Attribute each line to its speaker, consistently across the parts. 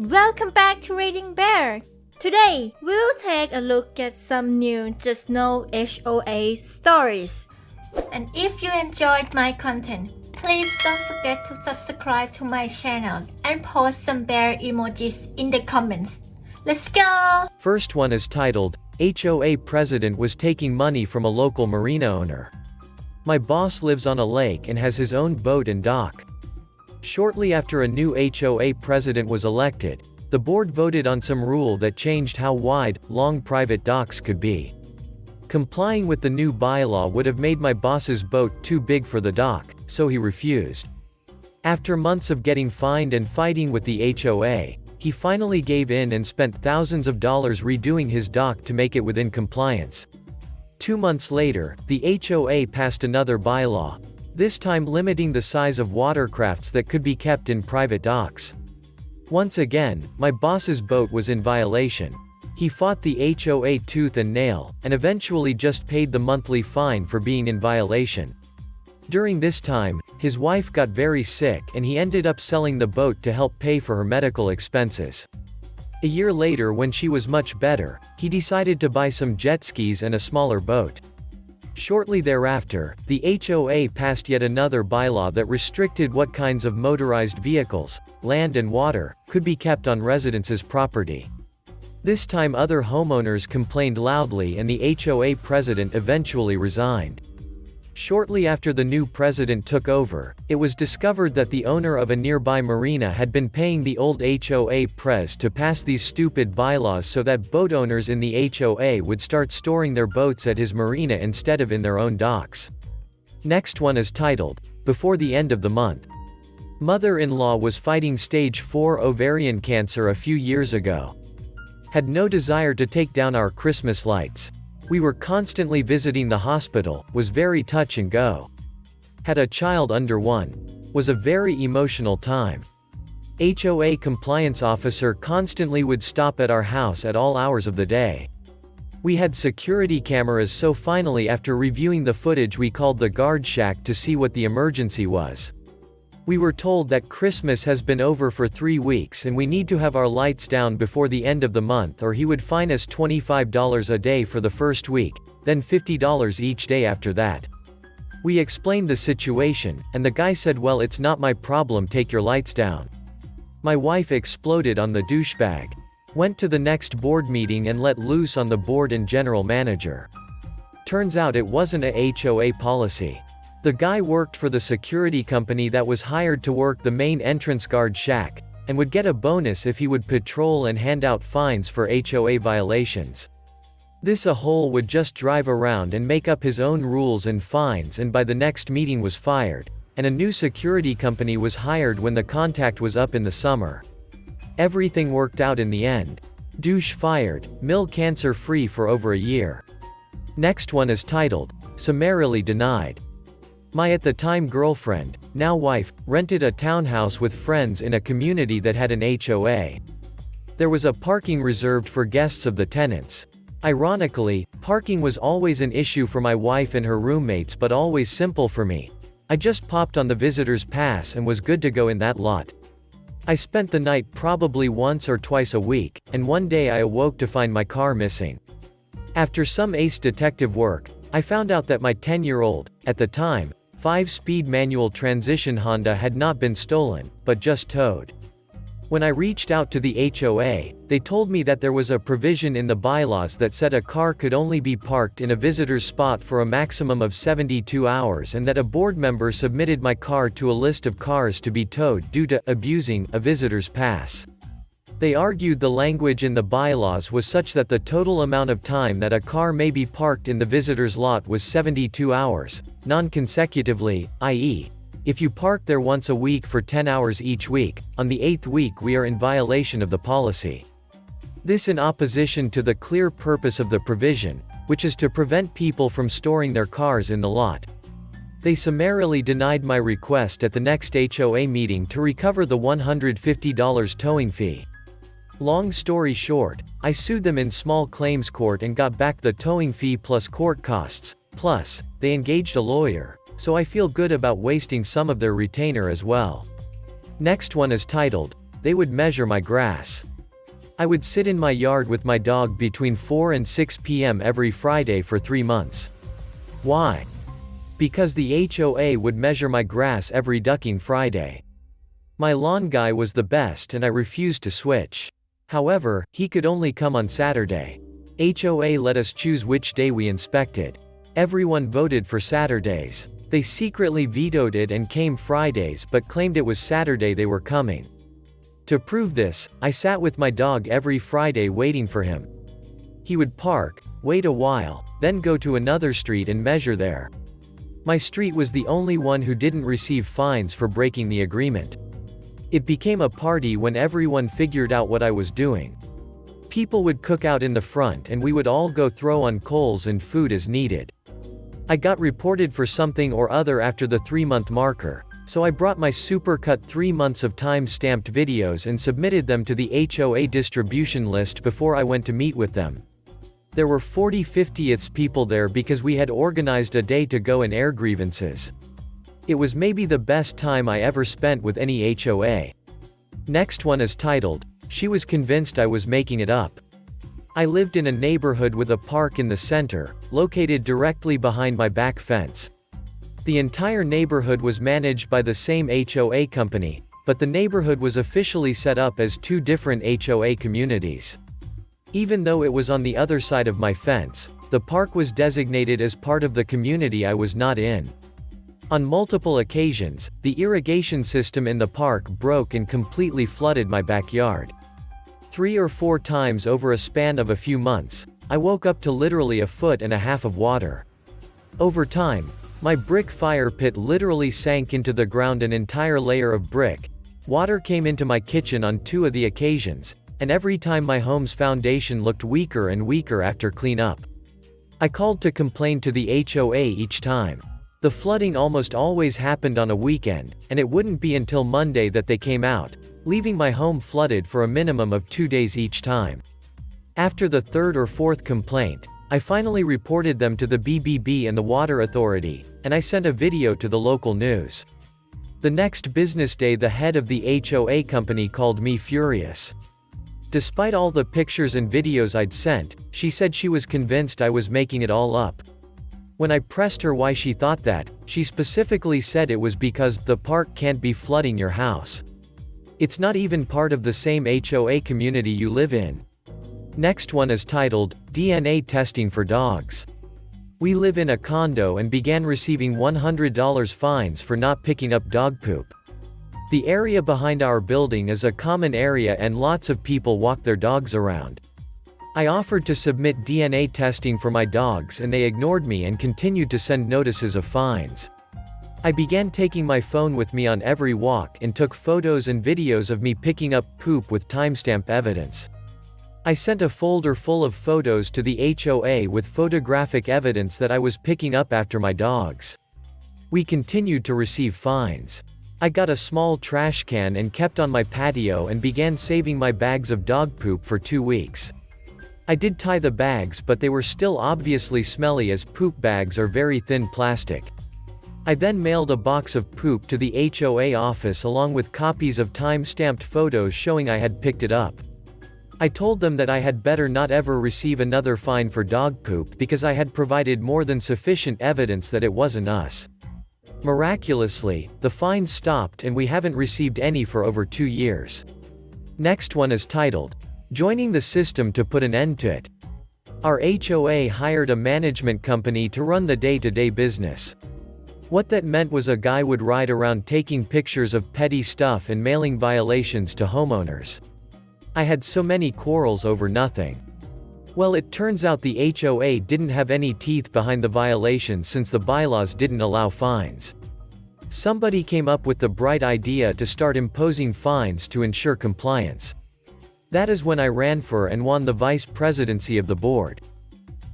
Speaker 1: Welcome back to Reading Bear. Today, we'll take a look at some new Just No HOA stories. And if you enjoyed my content, please don't forget to subscribe to my channel and post some bear emojis in the comments. Let's go!
Speaker 2: First one is titled, HOA President was taking money from a local marina owner. My boss lives on a lake and has his own boat and dock. Shortly after a new HOA president was elected, the board voted on some rule that changed how wide, long private docks could be. Complying with the new bylaw would have made my boss's boat too big for the dock, so he refused. After months of getting fined and fighting with the HOA, he finally gave in and spent thousands of dollars redoing his dock to make it within compliance. 2 months later, the HOA passed another bylaw, this time limiting the size of watercrafts that could be kept in private docks. Once again, my boss's boat was in violation. He fought the HOA tooth and nail, and eventually just paid the monthly fine for being in violation. During this time, his wife got very sick and he ended up selling the boat to help pay for her medical expenses. A year later, when she was much better, he decided to buy some jet skis and a smaller boat. Shortly thereafter, the HOA passed yet another bylaw that restricted what kinds of motorized vehicles, land and water, could be kept on residents' property. This time other homeowners complained loudly and the HOA president eventually resigned. Shortly after the new president took over, it was discovered that the owner of a nearby marina had been paying the old HOA pres to pass these stupid bylaws so that boat owners in the HOA would start storing their boats at his marina instead of in their own docks. Next one is titled, Before the End of the Month. Mother-in-law was fighting stage 4 ovarian cancer a few years ago. Had no desire to take down our Christmas lights. We were constantly visiting the hospital, was very touch and go. Had a child under 1. Was a very emotional time. HOA compliance officer constantly would stop at our house at all hours of the day. We had security cameras, so finally after reviewing the footage we called the guard shack to see what the emergency was. We were told that Christmas has been over for 3 weeks and we need to have our lights down before the end of the month or he would fine us $25 a day for the first week, then $50 each day after that. We explained the situation, and the guy said, well, it's not my problem, take your lights down. My wife exploded on the douchebag. Went to the next board meeting and let loose on the board and general manager. Turns out it wasn't a HOA policy. The guy worked for the security company that was hired to work the main entrance guard shack, and would get a bonus if he would patrol and hand out fines for HOA violations. This a-hole would just drive around and make up his own rules and fines, and by the next meeting was fired, and a new security company was hired when the contract was up in the summer. Everything worked out in the end. Douche fired, mill cancer-free for over a year. Next one is titled, Summarily Denied. My at the time girlfriend, now wife, rented a townhouse with friends in a community that had an HOA. There was a parking reserved for guests of the tenants. Ironically, parking was always an issue for my wife and her roommates, but always simple for me. I just popped on the visitor's pass and was good to go in that lot. I spent the night probably once or twice a week, and one day I awoke to find my car missing. After some ace detective work, I found out that my 10-year-old, at the time, 5-speed manual transmission Honda had not been stolen, but just towed. When I reached out to the HOA, they told me that there was a provision in the bylaws that said a car could only be parked in a visitor's spot for a maximum of 72 hours and that a board member submitted my car to a list of cars to be towed due to abusing a visitor's pass. They argued the language in the bylaws was such that the total amount of time that a car may be parked in the visitor's lot was 72 hours, non-consecutively, i.e., if you park there once a week for 10 hours each week, on the 8th week we are in violation of the policy. This in opposition to the clear purpose of the provision, which is to prevent people from storing their cars in the lot. They summarily denied my request at the next HOA meeting to recover the $150 towing fee. Long story short, I sued them in small claims court and got back the towing fee plus court costs, plus, they engaged a lawyer, so I feel good about wasting some of their retainer as well. Next one is titled, they would measure my grass. I would sit in my yard with my dog between 4 and 6 p.m. every Friday for 3 months. Why? Because the HOA would measure my grass every ducking Friday. My lawn guy was the best and I refused to switch. However, he could only come on Saturday. HOA let us choose which day we inspected. Everyone voted for Saturdays. They secretly vetoed it and came Fridays but claimed it was Saturday they were coming. To prove this, I sat with my dog every Friday waiting for him. He would park, wait a while, then go to another street and measure there. My street was the only one who didn't receive fines for breaking the agreement. It became a party when everyone figured out what I was doing. People would cook out in the front and we would all go throw on coals and food as needed. I got reported for something or other after the 3-month marker, so I brought my supercut 3 months of time-stamped videos and submitted them to the HOA distribution list before I went to meet with them. There were 40-50th people there because we had organized a day to go and air grievances. It was maybe the best time I ever spent with any HOA. Next one is titled, "She was convinced I was making it up." I lived in a neighborhood with a park in the center, located directly behind my back fence. The entire neighborhood was managed by the same HOA company, but the neighborhood was officially set up as 2 different HOA communities. Even though it was on the other side of my fence, the park was designated as part of the community I was not in. On multiple occasions, the irrigation system in the park broke and completely flooded my backyard. 3 or 4 times over a span of a few months, I woke up to literally 1.5 feet of water. Over time, my brick fire pit literally sank into the ground, an entire layer of brick. Water came into my kitchen on 2 of the occasions, and every time my home's foundation looked weaker and weaker after cleanup. I called to complain to the HOA each time. The flooding almost always happened on a weekend, and it wouldn't be until Monday that they came out, leaving my home flooded for a minimum of 2 days each time. After the 3rd or 4th complaint, I finally reported them to the BBB and the Water Authority, and I sent a video to the local news. The next business day the head of the HOA company called me furious. Despite all the pictures and videos I'd sent, she said she was convinced I was making it all up. When I pressed her why she thought that, she specifically said it was because the park can't be flooding your house. It's not even part of the same HOA community you live in. Next one is titled, "DNA Testing for Dogs." We live in a condo and began receiving $100 fines for not picking up dog poop. The area behind our building is a common area and lots of people walk their dogs around. I offered to submit DNA testing for my dogs and they ignored me and continued to send notices of fines. I began taking my phone with me on every walk and took photos and videos of me picking up poop with timestamp evidence. I sent a folder full of photos to the HOA with photographic evidence that I was picking up after my dogs. We continued to receive fines. I got a small trash can and kept on my patio and began saving my bags of dog poop for 2 weeks. I did tie the bags, but they were still obviously smelly as poop bags are very thin plastic. I then mailed a box of poop to the HOA office along with copies of time-stamped photos showing I had picked it up. I told them that I had better not ever receive another fine for dog poop because I had provided more than sufficient evidence that it wasn't us. Miraculously, the fines stopped and we haven't received any for over 2 years. Next one is titled, "Joining the System to Put an End to It." Our HOA hired a management company to run the day-to-day business. What that meant was a guy would ride around taking pictures of petty stuff and mailing violations to homeowners. I had so many quarrels over nothing. Well, it turns out the HOA didn't have any teeth behind the violations since the bylaws didn't allow fines. Somebody came up with the bright idea to start imposing fines to ensure compliance. That is when I ran for and won the vice presidency of the board.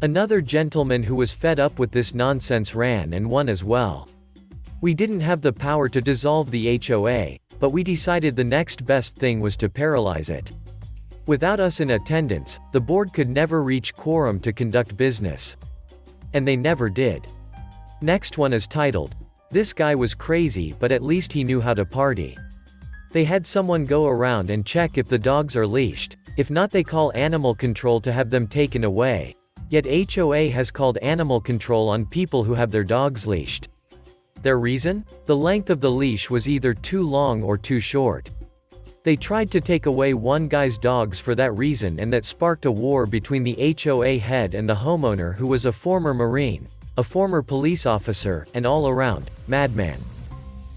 Speaker 2: Another gentleman who was fed up with this nonsense ran and won as well. We didn't have the power to dissolve the HOA, but we decided the next best thing was to paralyze it. Without us in attendance, the board could never reach quorum to conduct business. And they never did. Next one is titled, "This guy was crazy but at least he knew how to party." They had someone go around and check if the dogs are leashed, if not they call animal control to have them taken away. Yet HOA has called animal control on people who have their dogs leashed. Their reason? The length of the leash was either too long or too short. They tried to take away one guy's dogs for that reason, and that sparked a war between the HOA head and the homeowner, who was a former Marine, a former police officer, and all around madman.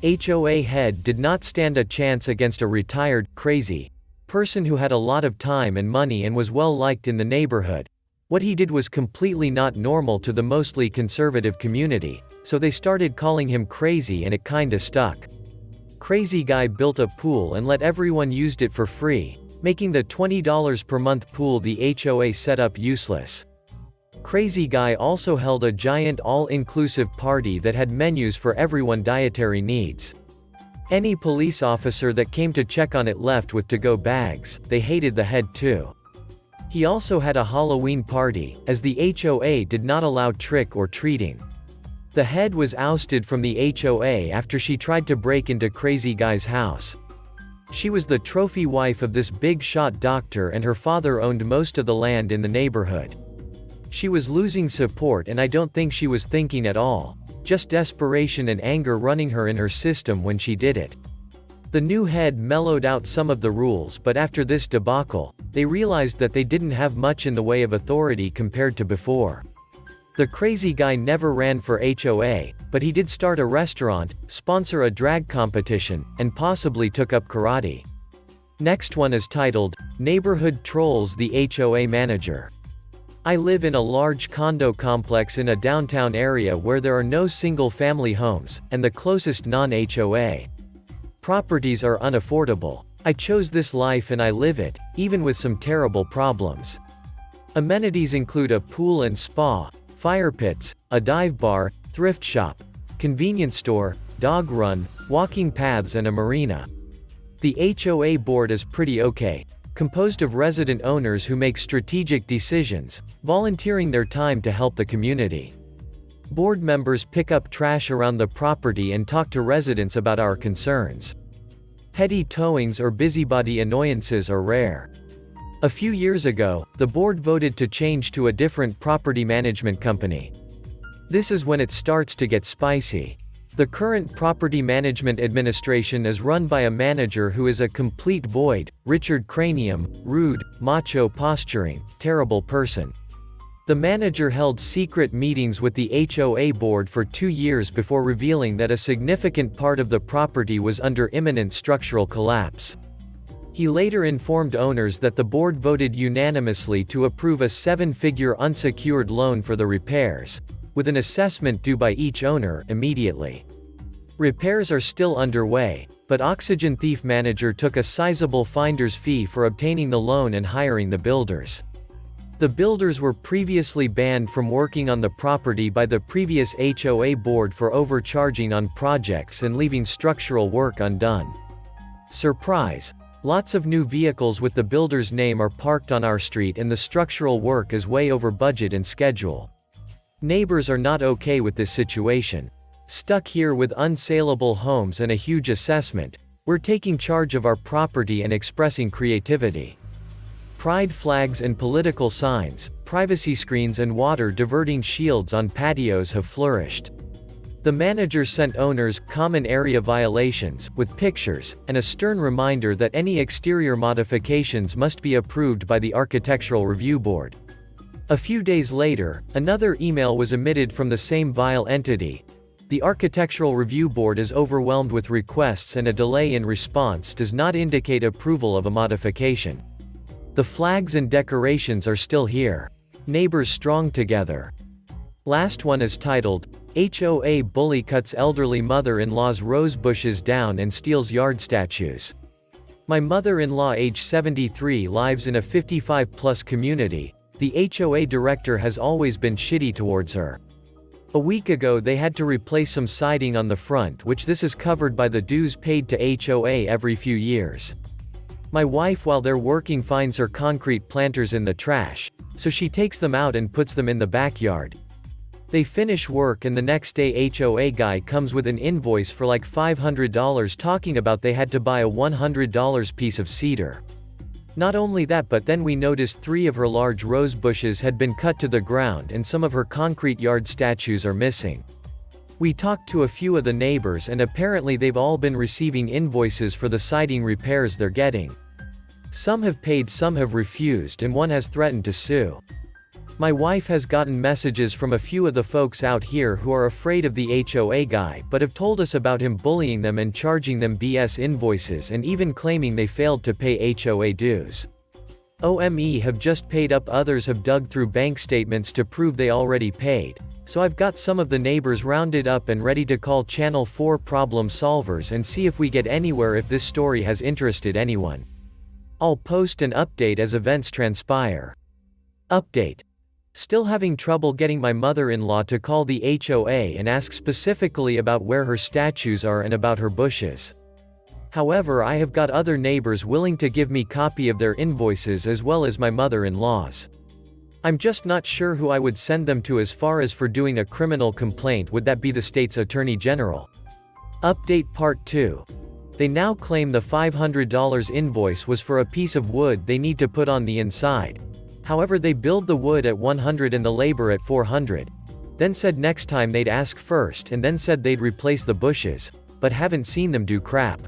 Speaker 2: HOA head did not stand a chance against a retired, crazy person who had a lot of time and money and was well liked in the neighborhood. What he did was completely not normal to the mostly conservative community, so they started calling him crazy, and it kinda stuck. Crazy guy built a pool and let everyone used it for free, making the $20 per month pool the HOA set up useless. Crazy guy also held a giant all-inclusive party that had menus for everyone's dietary needs. Any police officer that came to check on it left with to-go bags. They hated the head too. He also had a Halloween party, as the HOA did not allow trick or treating. The head was ousted from the HOA after she tried to break into crazy guy's house. She was the trophy wife of this big shot doctor, and her father owned most of the land in the neighborhood. She was losing support, and I don't think she was thinking at all, just desperation and anger running her in her system when she did it. The new head mellowed out some of the rules, but after this debacle, they realized that they didn't have much in the way of authority compared to before. The crazy guy never ran for HOA, but he did start a restaurant, sponsor a drag competition, and possibly took up karate. Next one is titled, Neighborhood Trolls the HOA Manager. I live in a large condo complex in a downtown area where there are no single-family homes, and the closest non-HOA properties are unaffordable. I chose this life and I live it, even with some terrible problems. Amenities include a pool and spa, fire pits, a dive bar, thrift shop, convenience store, dog run, walking paths, and a marina. The HOA board is pretty okay, composed of resident owners who make strategic decisions, volunteering their time to help the community. Board members pick up trash around the property and talk to residents about our concerns. Petty towings or busybody annoyances are rare. A few years ago, the board voted to change to a different property management company. This is when it starts to get spicy. The current property management administration is run by a manager who is a complete void, Richard Cranium, rude, macho posturing, terrible person. The manager held secret meetings with the HOA board for 2 years before revealing that a significant part of the property was under imminent structural collapse. He later informed owners that the board voted unanimously to approve a 7-figure unsecured loan for the repairs, with an assessment due by each owner immediately. Repairs are still underway, but Oxygen Thief Manager took a sizable finder's fee for obtaining the loan and hiring the builders. The builders were previously banned from working on the property by the previous HOA board for overcharging on projects and leaving structural work undone. Surprise! Lots of new vehicles with the builder's name are parked on our street, and the structural work is way over budget and schedule. Neighbors are not okay with this situation. Stuck here with unsaleable homes and a huge assessment, we're taking charge of our property and expressing creativity. Pride flags and political signs, privacy screens and water diverting shields on patios have flourished. The manager sent owners common area violations, with pictures, and a stern reminder that any exterior modifications must be approved by the Architectural Review Board. A few days later, another email was emitted from the same vile entity. The Architectural Review Board is overwhelmed with requests, and a delay in response does not indicate approval of a modification. The flags and decorations are still here. Neighbors strong together. Last one is titled, HOA Bully Cuts Elderly Mother-in-Law's Rose Bushes Down and Steals Yard Statues. My mother-in-law age 73 lives in a 55-plus community. The HOA director has always been shitty towards her. A week ago they had to replace some siding on the front, which this is covered by the dues paid to HOA every few years. My wife, while they're working, finds her concrete planters in the trash, so she takes them out and puts them in the backyard. They finish work and the next day HOA guy comes with an invoice for like $500 talking about they had to buy a $100 piece of cedar. Not only that, but then we noticed 3 of her large rose bushes had been cut to the ground and some of her concrete yard statues are missing. We talked to a few of the neighbors and apparently they've all been receiving invoices for the siding repairs they're getting. Some have paid, some have refused, and one has threatened to sue. My wife has gotten messages from a few of the folks out here who are afraid of the HOA guy but have told us about him bullying them and charging them BS invoices and even claiming they failed to pay HOA dues. OME have just paid up, others have dug through bank statements to prove they already paid, so I've got some of the neighbors rounded up and ready to call Channel 4 problem solvers and see if we get anywhere if this story has interested anyone. I'll post an update as events transpire. Update. Still having trouble getting my mother-in-law to call the HOA and ask specifically about where her statues are and about her bushes. However, I have got other neighbors willing to give me copy of their invoices as well as my mother-in-law's. I'm just not sure who I would send them to. As far as for doing a criminal complaint, would that be the state's attorney general? Update Part 2. They now claim the $500 invoice was for a piece of wood they need to put on the inside. However, they billed the wood at $100 and the labor at $400. Then said next time they'd ask first and then said they'd replace the bushes, but haven't seen them do crap.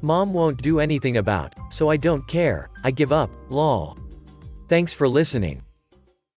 Speaker 2: Mom won't do anything about, so I don't care, I give up, lol. Thanks for listening.